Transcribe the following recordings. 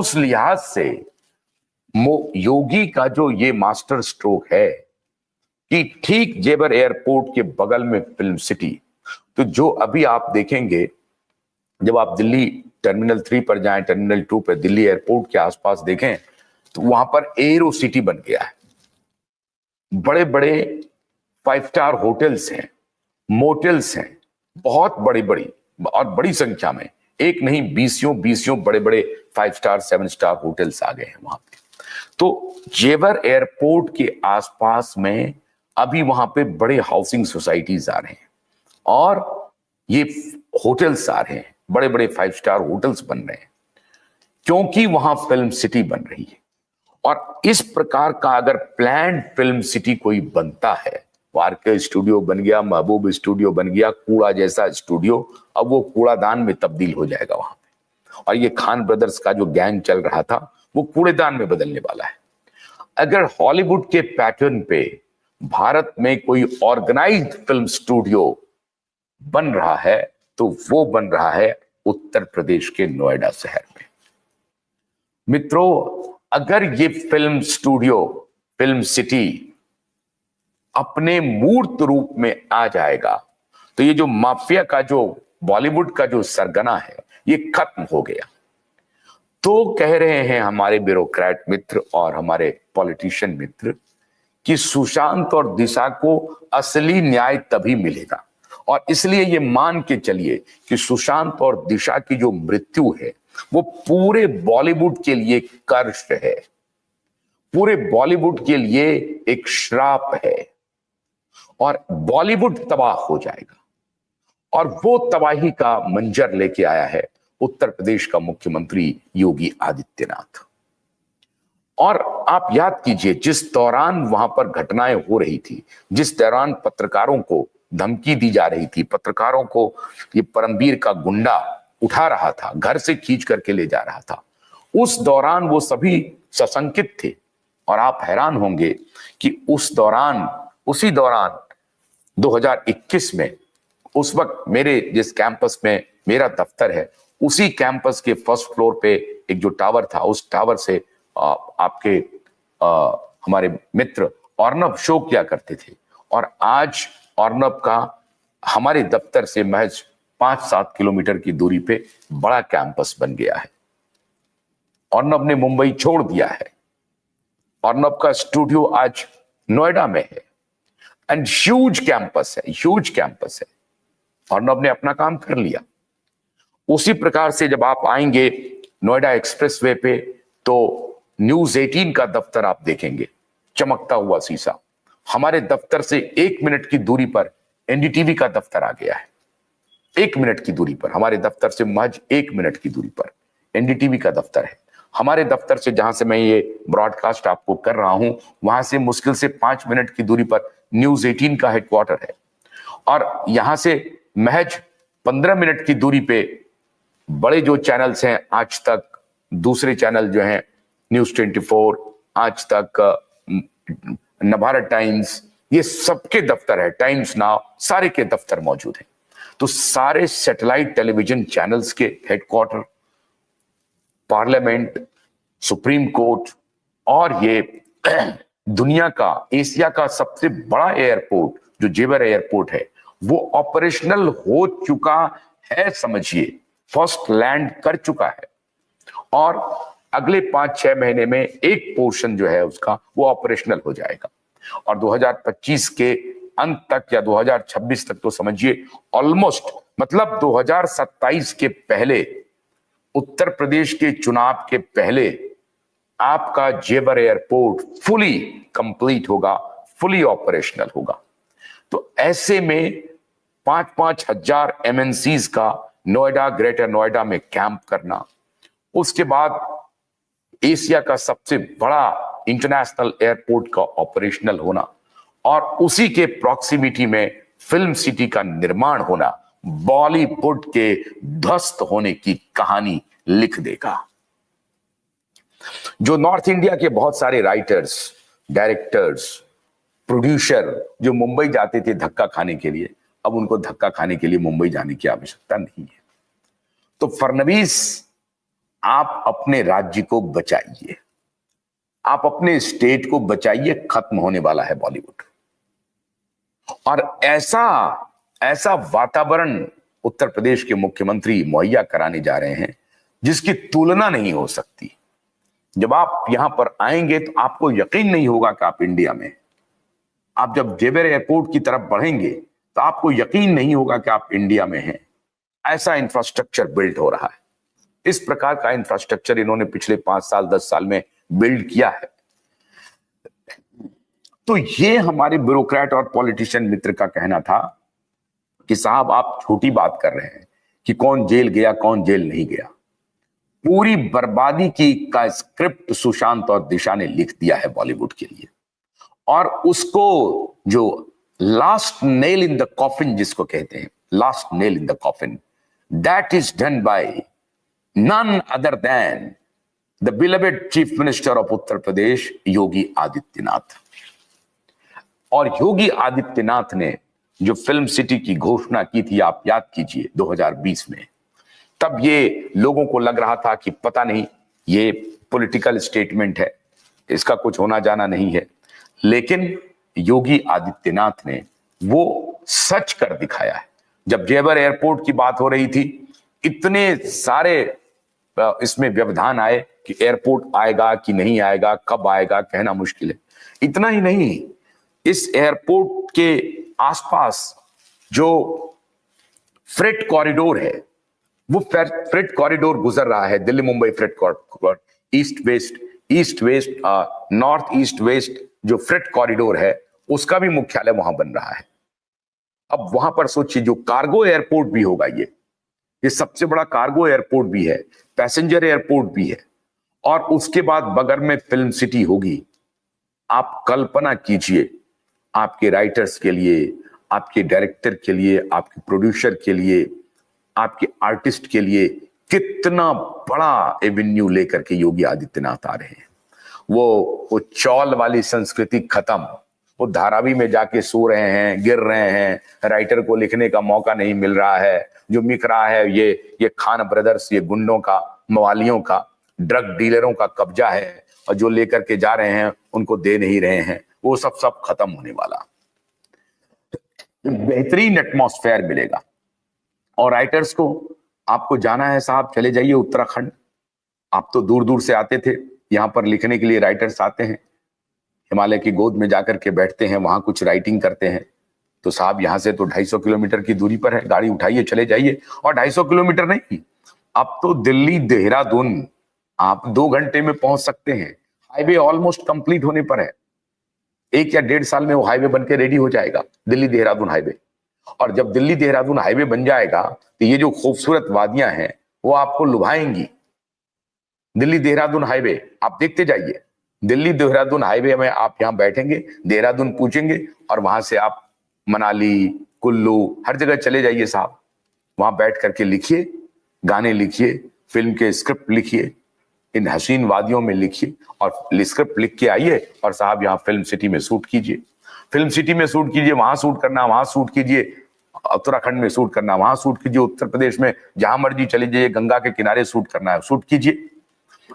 उस लिहाज से योगी का जो ये मास्टर स्ट्रोक है कि ठीक जेवर एयरपोर्ट के बगल में फिल्म सिटी, तो जो अभी आप देखेंगे जब आप दिल्ली टर्मिनल 3 पर जाएं, टर्मिनल 2 पर दिल्ली एयरपोर्ट के आसपास देखें तो वहां पर एरो सिटी बन गया है। बड़े बड़े 5 स्टार होटल्स हैं, मोटेल्स हैं, बहुत बड़ी बड़ी और बड़ी संख्या में, एक नहीं बीसियों बड़े बड़े 5 स्टार 7 स्टार होटल्स आ गए हैं वहां पे। तो जेवर एयरपोर्ट के आसपास में अभी वहां पे बड़े हाउसिंग सोसाइटीज आ रहे हैं और ये होटल्स आ रहे हैं, बड़े बड़े 5 स्टार होटल्स बन रहे हैं क्योंकि वहां फिल्म सिटी बन रही है। और इस प्रकार का अगर प्लान्ड फिल्म सिटी कोई बनता है, वारके स्टूडियो बन गया, महबूब स्टूडियो बन गया, कूड़ा जैसा स्टूडियो, अब वो कूड़ादान में तब्दील हो जाएगा वहां पे। और ये खान ब्रदर्स का जो गैंग चल रहा था वो कूड़ेदान में बदलने वाला है। अगर हॉलीवुड के पैटर्न पे भारत में कोई ऑर्गेनाइज्ड फिल्म स्टूडियो बन रहा है तो वो बन रहा है उत्तर प्रदेश के नोएडा शहर में। मित्रों, अगर ये फिल्म स्टूडियो, फिल्म सिटी अपने मूर्त रूप में आ जाएगा तो ये जो माफिया का, जो बॉलीवुड का जो सरगना है, ये खत्म हो गया। तो कह रहे हैं हमारे ब्यूरोक्रेट मित्र और हमारे पॉलिटिशियन मित्र कि सुशांत और दिशा को असली न्याय तभी मिलेगा। और इसलिए ये मान के चलिए कि सुशांत और दिशा की जो मृत्यु है वो पूरे बॉलीवुड के लिए कर्ष है, पूरे बॉलीवुड के लिए एक श्राप है और बॉलीवुड तबाह हो जाएगा। और वो तबाही का मंजर लेके आया है उत्तर प्रदेश का मुख्यमंत्री योगी आदित्यनाथ। और आप याद कीजिए, जिस दौरान वहां पर घटनाएं हो रही थी, जिस दौरान पत्रकारों को धमकी दी जा रही थी, पत्रकारों को ये परमवीर का गुंडा उठा रहा था, घर से खींच करके ले जा रहा था, उस दौरान वो सभी सशंकित थे। और आप हैरान होंगे कि उसी दौरान 2021 में, उस वक्त मेरे जिस कैंपस में मेरा दफ्तर है, उसी कैंपस के फर्स्ट फ्लोर पे एक जो टावर था, उस टावर से आपके हमारे मित्र अर्नब शो किया करते थे। और आज अर्नब का हमारे दफ्तर से महज 5-7 किलोमीटर की दूरी पे बड़ा कैंपस बन गया है। अर्नब ने मुंबई छोड़ दिया है, अर्नब का स्टूडियो आज नोएडा में है एंड ह्यूज कैंपस है। अर्नब ने अपना काम कर लिया। उसी प्रकार से जब आप आएंगे नोएडा एक्सप्रेसवे पे तो न्यूज 18 का दफ्तर आप देखेंगे, चमकता हुआ शीशा। हमारे दफ्तर से 1 मिनट की दूरी पर एनडीटीवी का दफ्तर आ गया है। 1 मिनट की दूरी पर, हमारे दफ्तर से महज 1 मिनट की दूरी पर एनडीटीवी का दफ्तर है। हमारे दफ्तर से, जहां से मैं ये ब्रॉडकास्ट आपको कर रहा हूं, वहां से मुश्किल से 5 मिनट की दूरी पर न्यूज 18 का हेडक्वार्टर है। और यहां से महज 15 मिनट की दूरी पे बड़े जो चैनल्स हैं, आज तक, दूसरे चैनल जो हैं न्यूज 24, आज तक, नवभारत टाइम्स, ये सबके दफ्तर है, टाइम्स नाउ, सारे के दफ्तर मौजूद हैं। तो सारे सैटेलाइट टेलीविजन चैनल्स के हेडक्वार्टर, पार्लियामेंट, सुप्रीम कोर्ट और ये दुनिया का, एशिया का सबसे बड़ा एयरपोर्ट जो जेवर एयरपोर्ट है, वो ऑपरेशनल हो चुका है। समझिए, फर्स्ट लैंड कर चुका है और अगले 5-6 महीने में एक पोर्शन जो है उसका वो ऑपरेशनल हो जाएगा। और 2025 के अंत तक या 2026 तक तो समझिए ऑलमोस्ट, मतलब 2027 के पहले, उत्तर प्रदेश के चुनाव के पहले आपका जेवर एयरपोर्ट फुली कंप्लीट होगा, फुली ऑपरेशनल होगा। तो ऐसे में 5-5 हजार एमएनसीज का नोएडा, ग्रेटर नोएडा में कैंप करना, उसके बाद एशिया का सबसे बड़ा इंटरनेशनल एयरपोर्ट का ऑपरेशनल होना और उसी के प्रॉक्सिमिटी में फिल्म सिटी का निर्माण होना, बॉलीवुड के ध्वस्त होने की कहानी लिख देगा। जो नॉर्थ इंडिया के बहुत सारे राइटर्स, डायरेक्टर्स, प्रोड्यूसर जो मुंबई जाते थे धक्का खाने के लिए, अब उनको धक्का खाने के लिए मुंबई जाने की आवश्यकता नहीं है। तो फडणवीस आप अपने राज्य को बचाइए, आप अपने स्टेट को बचाइए, खत्म होने वाला है बॉलीवुड। और ऐसा ऐसा वातावरण उत्तर प्रदेश के मुख्यमंत्री मुहैया कराने जा रहे हैं जिसकी तुलना नहीं हो सकती। जब आप यहां पर आएंगे तो आपको यकीन नहीं होगा कि आप इंडिया में। आप जब जेवर एयरपोर्ट की तरफ बढ़ेंगे तो आपको यकीन नहीं होगा कि आप इंडिया में हैं। ऐसा इंफ्रास्ट्रक्चर बिल्ड हो रहा है। इस प्रकार का इंफ्रास्ट्रक्चर इन्होंने पिछले 5 साल 10 साल में बिल्ड किया है। तो ये हमारे ब्यूरोक्रेट और पॉलिटिशियन मित्र का कहना था कि साहब आप छोटी बात कर रहे हैं कि कौन जेल गया कौन जेल नहीं गया। पूरी बर्बादी की का स्क्रिप्ट सुशांत और दिशा ने लिख दिया है बॉलीवुड के लिए। और उसको जो last nail in the coffin जिसको कहते हैं, last nail in the coffin, that is done by none other than the beloved chief minister of Uttar Pradesh Yogi Adityanath. और योगी आदित्यनाथ ने जो फिल्म सिटी की घोषणा की थी, आप याद कीजिए 2020 में, तब ये लोगों को लग रहा था कि पता नहीं ये पॉलिटिकल स्टेटमेंट है, इसका कुछ होना जाना नहीं है। लेकिन योगी आदित्यनाथ ने वो सच कर दिखाया है। जब जेवर एयरपोर्ट की बात हो रही थी, इतने सारे इसमें व्यवधान आए कि एयरपोर्ट आएगा कि नहीं आएगा, कब आएगा, कहना मुश्किल है। इतना ही नहीं, इस एयरपोर्ट के आसपास जो फ्रेट कॉरिडोर है, वो फ्रेट कॉरिडोर गुजर रहा है, Delhi Mumbai freight corridor, east west north east west जो फ्रेट कॉरिडोर है, उसका भी मुख्यालय वहां बन रहा है। अब वहां पर सोचिए, जो कार्गो एयरपोर्ट भी होगा, ये सबसे बड़ा कार्गो एयरपोर्ट भी है, पैसेंजर एयरपोर्ट भी है, और उसके बाद बगल में फिल्म सिटी होगी। आप कल्पना कीजिए, आपके राइटर्स के लिए, आपके डायरेक्टर के लिए, आपके प्रोड्यूसर के लिए, आपके आर्टिस्ट के लिए कितना बड़ा एवेन्यू लेकर के योगी आदित्यनाथ आ रहे हैं। वो चौल वाली संस्कृति खत्म, वो धारावी में जाके सो रहे हैं, गिर रहे हैं, राइटर को लिखने का मौका नहीं मिल रहा है, जो मिल रहा है ये खान ब्रदर्स, ये गुंडों का, मवालियों का, ड्रग डीलरों का कब्जा है, और जो लेकर के जा रहे हैं उनको दे नहीं रहे हैं। वो सब खत्म होने वाला, बेहतरीन एटमॉस्फेयर मिलेगा। और राइटर्स को, आपको जाना है साहब, चले जाइए उत्तराखंड। आप तो दूर दूर से आते थे, यहां पर लिखने के लिए राइटर्स आते हैं, हिमालय की गोद में जाकर के बैठते हैं, वहां कुछ राइटिंग करते हैं। तो साहब यहां से तो 250 किलोमीटर की दूरी पर है, गाड़ी उठाइए चले जाइए। और 250 किलोमीटर नहीं, अब तो दिल्ली देहरादून आप 2 घंटे में पहुंच सकते हैं। हाईवे ऑलमोस्ट कंप्लीट होने पर है, 1 या 1.5 साल में वो हाईवे बन के रेडी हो जाएगा, दिल्ली देहरादून हाईवे। और जब दिल्ली देहरादून हाईवे बन जाएगा तो ये जो खूबसूरत वादियां हैं वो आपको लुभाएंगी। दिल्ली देहरादून हाईवे आप देखते जाइए, दिल्ली देहरादून हाईवे में आप यहां बैठेंगे, देहरादून पूछेंगे, और वहां से आप मनाली, कुल्लू, हर जगह चले जाइए साहब। वहां बैठ करके लिखिए, गाने लिखिए, फिल्म के स्क्रिप्ट लिखिए, इन हसीन वादियों में लिखिए, और स्क्रिप्ट लिख के आइए, और साहब यहाँ फिल्म सिटी में शूट कीजिए। फिल्म सिटी में शूट कीजिए, वहां शूट करना वहां शूट कीजिए, उत्तराखंड में शूट करना वहां शूट कीजिए, उत्तर प्रदेश में जहां मर्जी चले जाइए, गंगा के किनारे शूट करना है शूट कीजिए।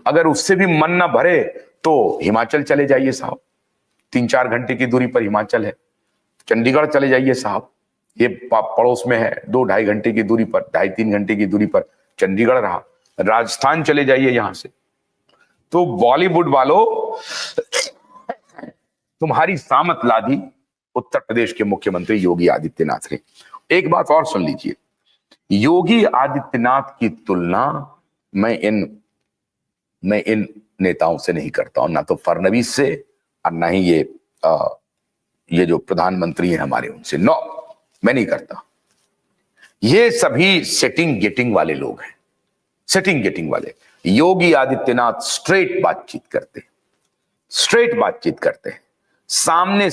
अगर उससे भी मन ना भरे तो हिमाचल चले जाइए साहब, 3-4 घंटे की दूरी पर हिमाचल है। चंडीगढ़ चले जाइए साहब, ये पड़ोस में है, 2-2.5 घंटे की दूरी पर, 2.5-3 घंटे की दूरी पर चंडीगढ़ रहा। राजस्थान चले जाइए यहां से। तो बॉलीवुड वालों, तुम्हारी सामत लादी उत्तर प्रदेश के मुख्यमंत्री योगी आदित्यनाथ ने। एक बात और सुन लीजिए, योगी आदित्यनाथ की तुलना मैं इन नेताओं से नहीं करता हूं, ना तो फडणवीस से और ना ही ये जो प्रधानमंत्री हैं हमारे, उनसे। नो, मैं नहीं करता। ये सभी सेटिंग गेटिंग वाले लोग हैं, सेटिंग गेटिंग वाले। योगी आदित्यनाथ स्ट्रेट बातचीत करते हैं, सामने